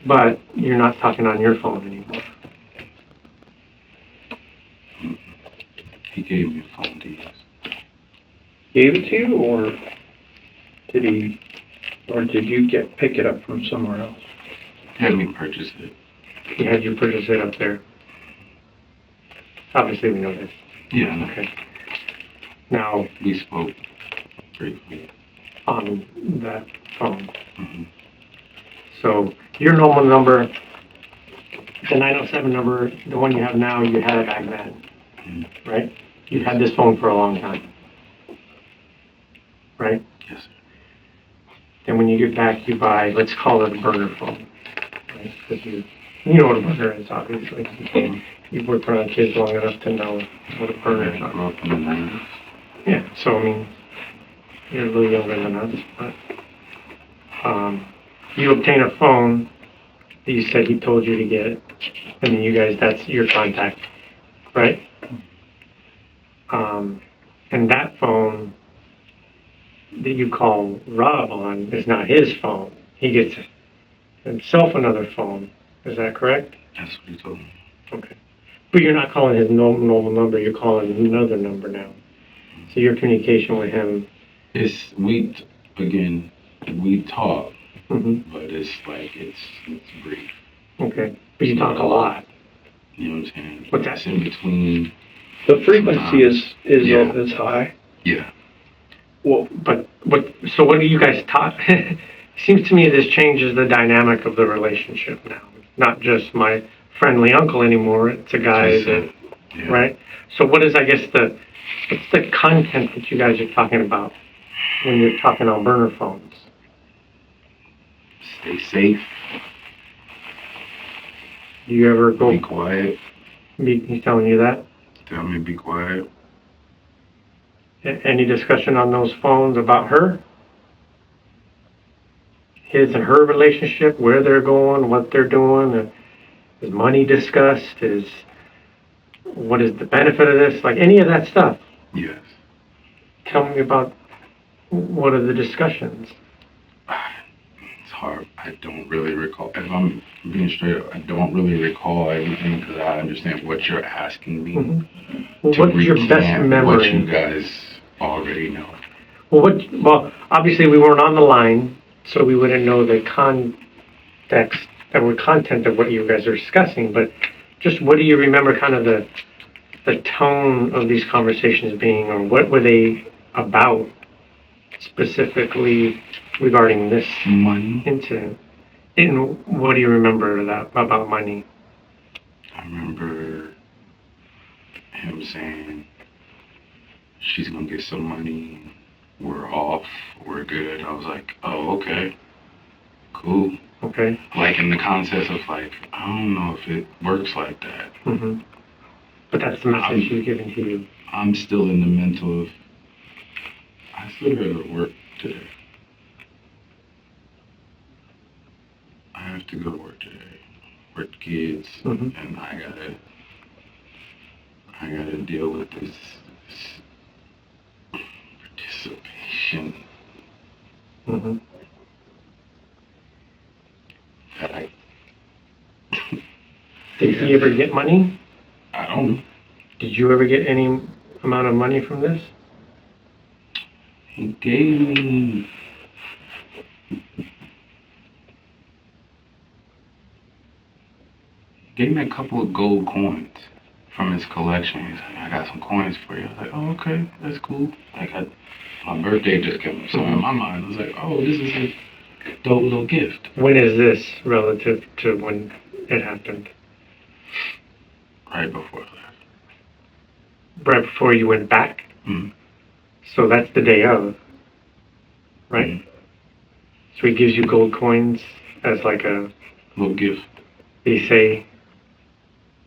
but you're not talking on your phone anymore. He gave me a phone to use. Gave it to you, or did you pick it up from somewhere else? He had me purchase it. He had you purchase it up there. Obviously, we know this. Yeah. Okay. Now, We spoke briefly. on that phone. Mm-hmm. So, your normal number, the 907 number, the one you have now, you had it back then, Mm-hmm. right? You've had this phone for a long time, right? Yes, sir. Then when you get back, you buy, let's call it a burner phone, right? Because you know what a burner is, obviously. You've worked around kids long enough to know what a burner is. I grew up in the 90s. Yeah, so I mean, you're a little younger than us, but you obtain a phone that you said he told you to get, and then you guys, that's your contact, right? And that phone that you call Rob on is not his phone. He gets himself another phone. Is that correct? That's what he told me. Okay. But you're not calling his normal number, you're calling another number now. So your communication with him. We talk, Mm-hmm. but it's like, it's brief. Okay. But you talk a lot. You know what I'm saying? What's that? It's in between. The frequency Yeah. is high. Yeah. Well, so what do you guys talk? Seems to me this changes the dynamic of the relationship now. It's not just my friendly uncle anymore. It's a guy that, Yeah. right? So what is, I guess, what's the content that you guys are talking about when you're talking on burner phones? Stay safe. Do you ever Be go, quiet. he's telling you that? Tell me to be quiet. Any discussion on those phones about her? His and her relationship, where they're going, what they're doing, is money discussed? What is the benefit of this? Like any of that stuff. Yes. Tell me about what are the discussions? It's hard. I don't really recall. If I'm being straight up, I don't really recall everything because I understand what you're asking me. Mm-hmm. Well, To what's your best recant memory? What you guys already know. Well, obviously we weren't on the line, so we wouldn't know the context or content of what you guys are discussing, but just what do you remember kind of the tone of these conversations being, or what were they about specifically regarding this Money. incident? And what do you remember about money? I remember him saying, she's gonna get some money, we're off, we're good. I was like, oh, okay, cool. Okay. Like in the concept of like, I don't know if it works like that. Mm-hmm. But that's the message he's giving to you. I'm still in the mental of, I still gotta work today. I have to go to work today, with kids, Mm-hmm. and I gotta deal with this participation Mm-hmm. that I Did he ever get money? don't know. Did you ever get any amount of money from this? He gave me a couple of gold coins from his collection. He's like, I got some coins for you. I was like, oh, okay, that's cool. Like, my birthday just came, so in my mind, I was like, oh, this is a dope little gift. When is this relative to when it happened? Right before I left. Right before you went back? Mm-hmm. So that's the day of, right? Mm-hmm. So he gives you gold coins as like a, Little gift. they say,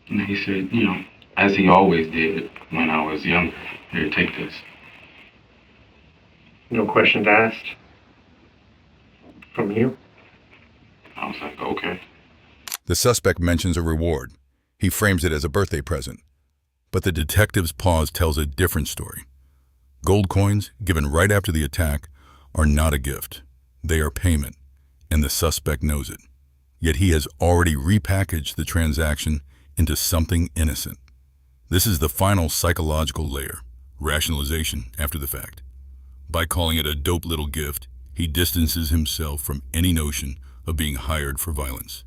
And he said, you know, as he always did when I was younger, here, take this. no questions asked from you? I was like, okay. The suspect mentions a reward. He frames it as a birthday present. But the detective's pause tells a different story. Gold coins, given right after the attack, are not a gift. They are payment, and the suspect knows it. Yet he has already repackaged the transaction into something innocent. This is the final psychological layer, rationalization after the fact. By calling it a dope little gift, he distances himself from any notion of being hired for violence.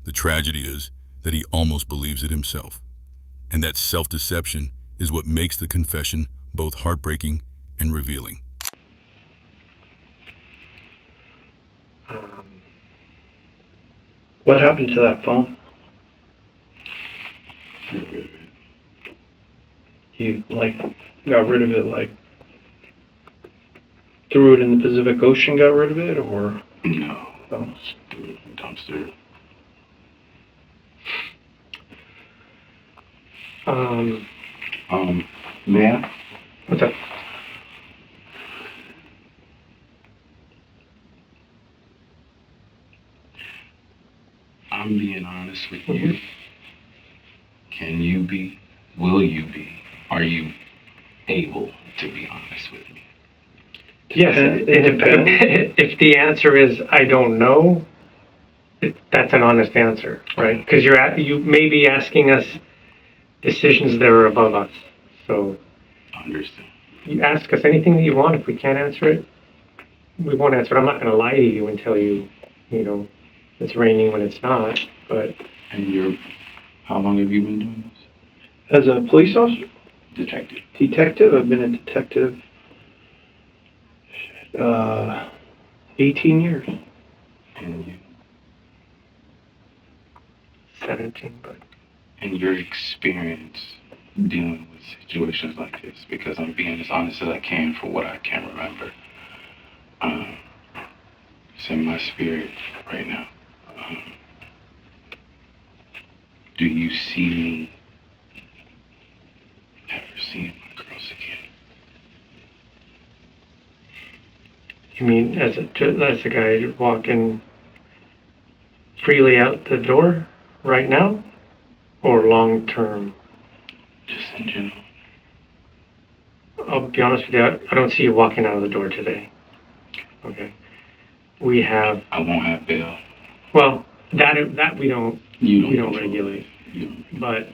The tragedy is that he almost believes it himself. And that self-deception is what makes the confession both heartbreaking and revealing. What happened to that phone? You, like, got rid of it, like, threw it in the Pacific Ocean, got rid of it, or? No. Oh. Just threw it in the dumpster. May I? What's up? I'm being honest with you. Can you be? Will you be? Are you able to be honest with me? Yes, if the answer is I don't know, that's an honest answer, right? Because you may be asking us decisions that are above us. So Understand. you ask us anything that you want. If we can't answer it, we won't answer it. I'm not going to lie to you and tell you, it's raining when it's not. But And how long have you been doing this? As a police officer? Detective. Detective? I've been a detective 18 years. And you? 17, but And your experience dealing with situations like this, because I'm being as honest as I can for what I can remember. It's in my spirit right now. Do you see me ever seeing my girls again? you mean as a guy walking freely out the door right now, or long term? Just in general. I'll be honest with you. I don't see you walking out of the door today. Okay. We have. I won't have bail. Well, that we don't. You We don't control regulate. it. You don't. But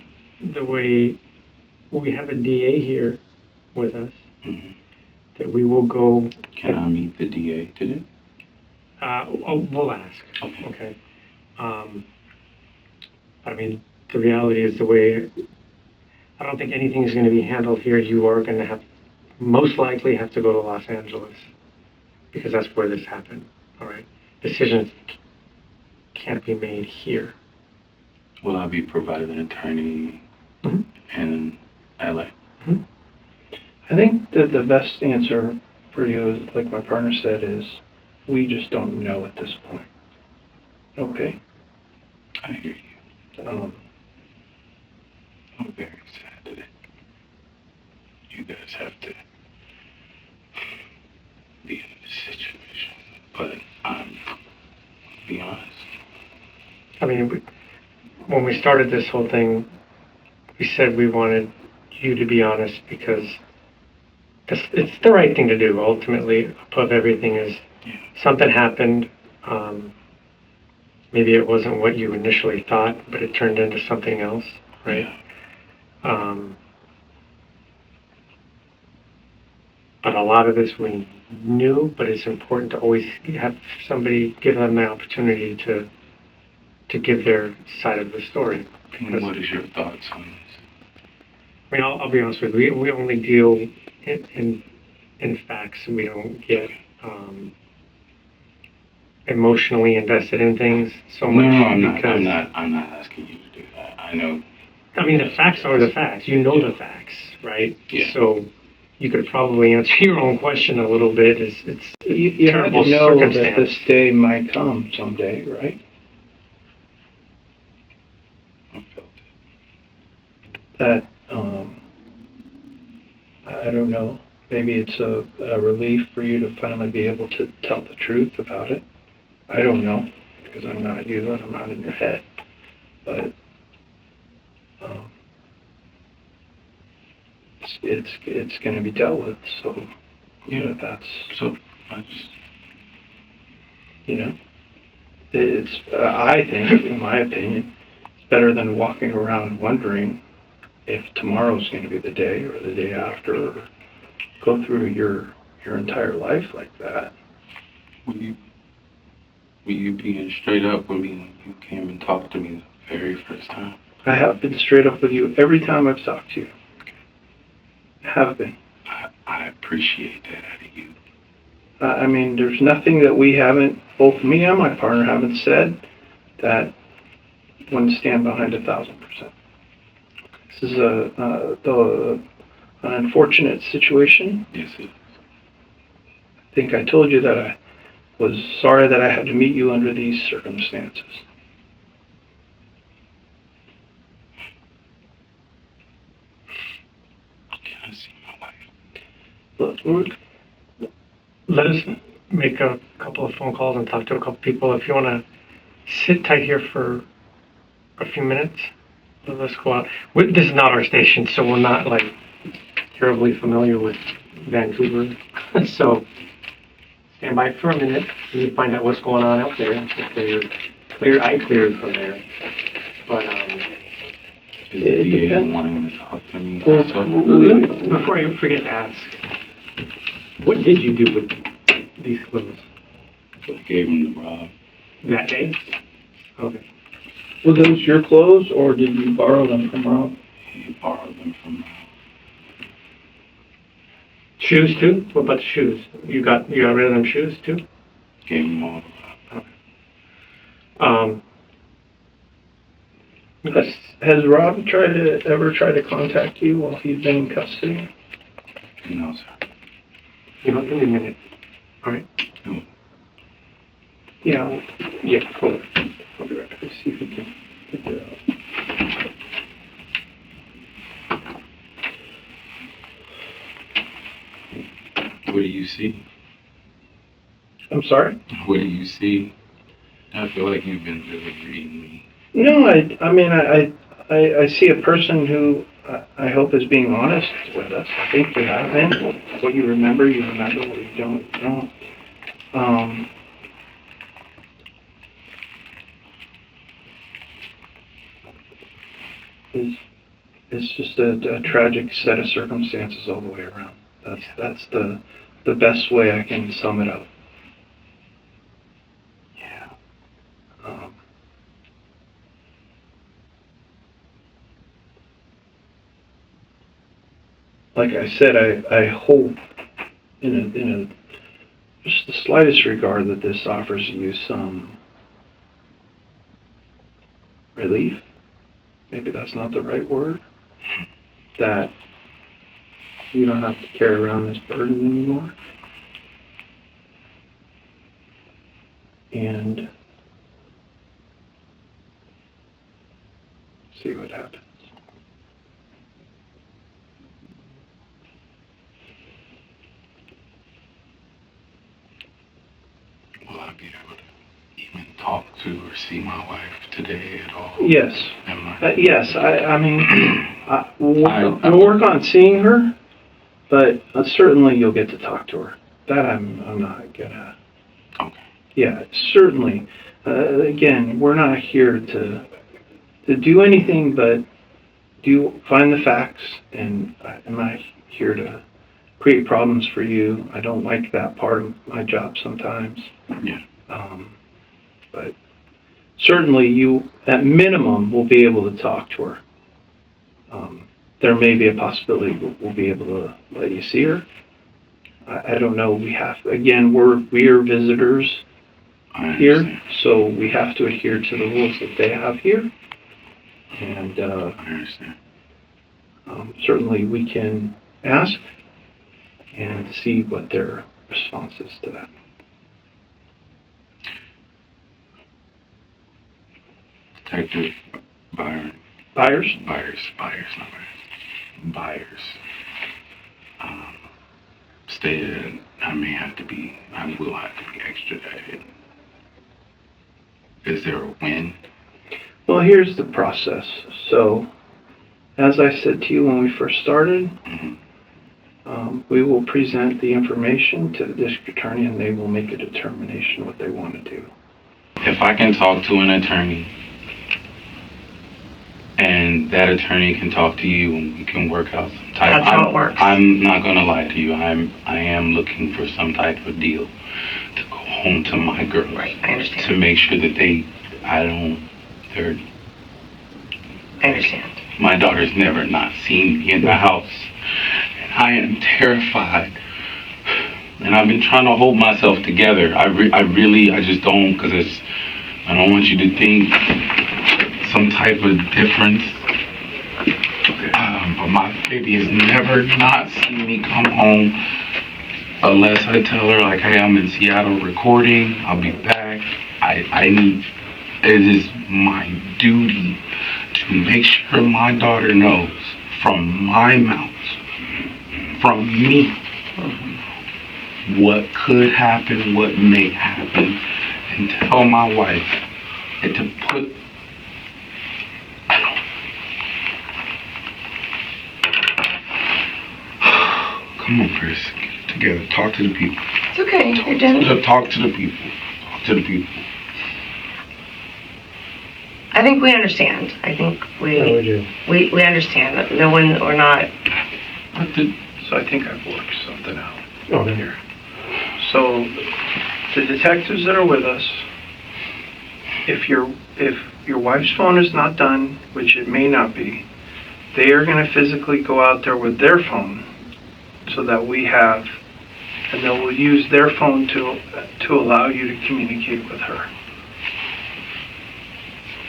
the way we have a DA here with us, Mhm. that we will go. Can I meet the DA today? We'll ask. Okay. Okay. I mean, the reality is the way. I don't think anything is going to be handled here. You are going to most likely have to go to Los Angeles, because that's where this happened. All right. Decisions can't be made here. Will I be provided an attorney Mhm. in LA? I think that the best answer for you, is, like my partner said, is we just don't know at this point. Okay? I hear you. Um, I'm very sad that you guys have to be in this situation, but I'm be honest. I mean, when we started this whole thing, we said we wanted you to be honest because it's the right thing to do. Ultimately, above everything is something happened. Maybe it wasn't what you initially thought, but it turned into something else, right? But a lot of this we knew, but it's important to always have somebody, give them the opportunity to give their side of the story. And what is your thoughts on this? I mean, I'll be honest with you. We only deal in facts. We don't get emotionally invested in things so much. No, I'm not. Because, I'm not asking you to do that. I know. I mean, the facts are the facts. You know the facts, right? Yeah. So you could probably answer your own question a little bit. It's you have terrible to know that circumstance. this day might come someday, right? I felt it. That, I don't know, maybe it's a relief for you to finally be able to tell the truth about it. I don't know, because I'm not you and I'm not in your head. But it's going to be dealt with. So Yeah. that's So I just You know, it's I think, in my opinion, it's better than walking around wondering if tomorrow's going to be the day or the day after. Or go through your entire life like that. Were you being straight up with me when you came and talked to me the very first time? I have been straight up with you every time I've talked to you. I have been. I appreciate that out of you. I mean, there's nothing that we haven't, both me and my partner haven't said that wouldn't stand behind 1,000%. This is an unfortunate situation. Yes, it is. I think I told you that I was sorry that I had to meet you under these circumstances. Can I see my wife? Look, Let us make a couple of phone calls and talk to a couple people. If you want to sit tight here for a few minutes, let's go out. This is not our station, so we're not like terribly familiar with Vancouver. So stand by for a minute and you find out what's going on out there. If they're I cleared from there. But Is the DA wanting to talk to me? before I forget to ask, what did you do with these clothes I gave him to Rob. that day? Okay. were those your clothes or did you borrow them from Rob? He borrowed them from Rob. Shoes too? What about the shoes? You got rid of them shoes too? Gave them all to Rob. Has Rob ever tried to contact you while he's been in custody? No, sir. Give me a minute. All right. No. Yeah. Yeah. Hold on. I'll be right back. Let's see if we can figure it out. What do you see? I'm sorry? What do you see? I feel like you've been really reading me. No, I mean, I see a person who I hope is being honest with us. I think you have been. What you remember, you remember. What you don't, you don't. It's just a tragic set of circumstances all the way around. That's the best way I can sum it up. Yeah. Like I said, I hope in a just the slightest regard that this offers you some relief. Maybe that's not the right word. That you don't have to carry around this burden anymore. And see what happens. Will I be able to even talk to or see my wife today at all? Yes. Am I? Yes. I mean, we'll work on seeing her, but certainly you'll get to talk to her. That I'm not gonna. Okay. Yeah, certainly. Again, we're not here to do anything but find the facts, and I'm not here to create problems for you. I don't like that part of my job sometimes. Yeah. But certainly you, at minimum, will be able to talk to her. There may be a possibility we'll be able to let you see her. I don't know. We are visitors here, so we have to adhere to the rules that they have here. And I understand. certainly we can ask and see what their response is to that. Detective Byron. Buyers? Byers, not Byers. Stated that I will have to be extradited. Is there a win? Well, here's the process. So, as I said to you when we first started, Mm-hmm. We will present the information to the district attorney, and they will make a determination what they want to do. If I can talk to an attorney and that attorney can talk to you and we can work out some type. That's how it works. I'm not gonna lie to you. I am looking for some type of deal to go home to my girls. Right, I understand. To make sure that I understand. my daughter's never not seen me in the house. And I am terrified. And I've been trying to hold myself together. I just don't, because I don't want you to think some type of difference. But my baby has never not seen me come home unless I tell her, like, hey, I'm in Seattle recording, I'll be back. It is my duty to make sure my daughter knows from my mouth, from me, what could happen, what may happen, and tell my wife and to put, come on, Chris, get it together, talk to the people. It's okay. You're done. Talk to the people. Talk to the people. I think we understand. I think we understand that no one or not. So I think I've worked something out Okay. here. So the detectives that are with us, if your wife's phone is not done, which it may not be, they are going to physically go out there with their phone so that we have, and they will use their phone to allow you to communicate with her.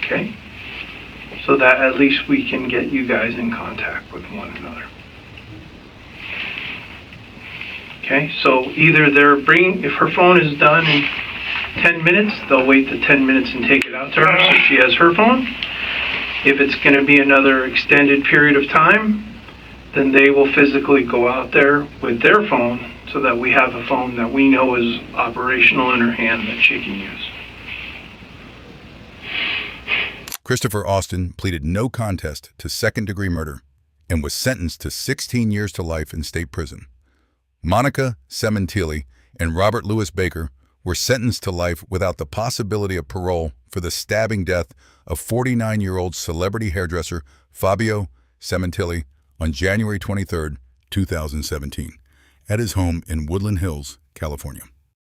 Okay? So that at least we can get you guys in contact with one another. Okay, so either if her phone is done in 10 minutes, they'll wait the 10 minutes and take it out to her so she has her phone. If it's going to be another extended period of time, then they will physically go out there with their phone so that we have a phone that we know is operational in her hand that she can use. Christopher Austin pleaded no contest to second-degree murder and was sentenced to 16 years to life in state prison. Monica Sementili and Robert Louis Baker were sentenced to life without the possibility of parole for the stabbing death of 49-year-old celebrity hairdresser Fabio Sementili on January 23, 2017, at his home in Woodland Hills, California.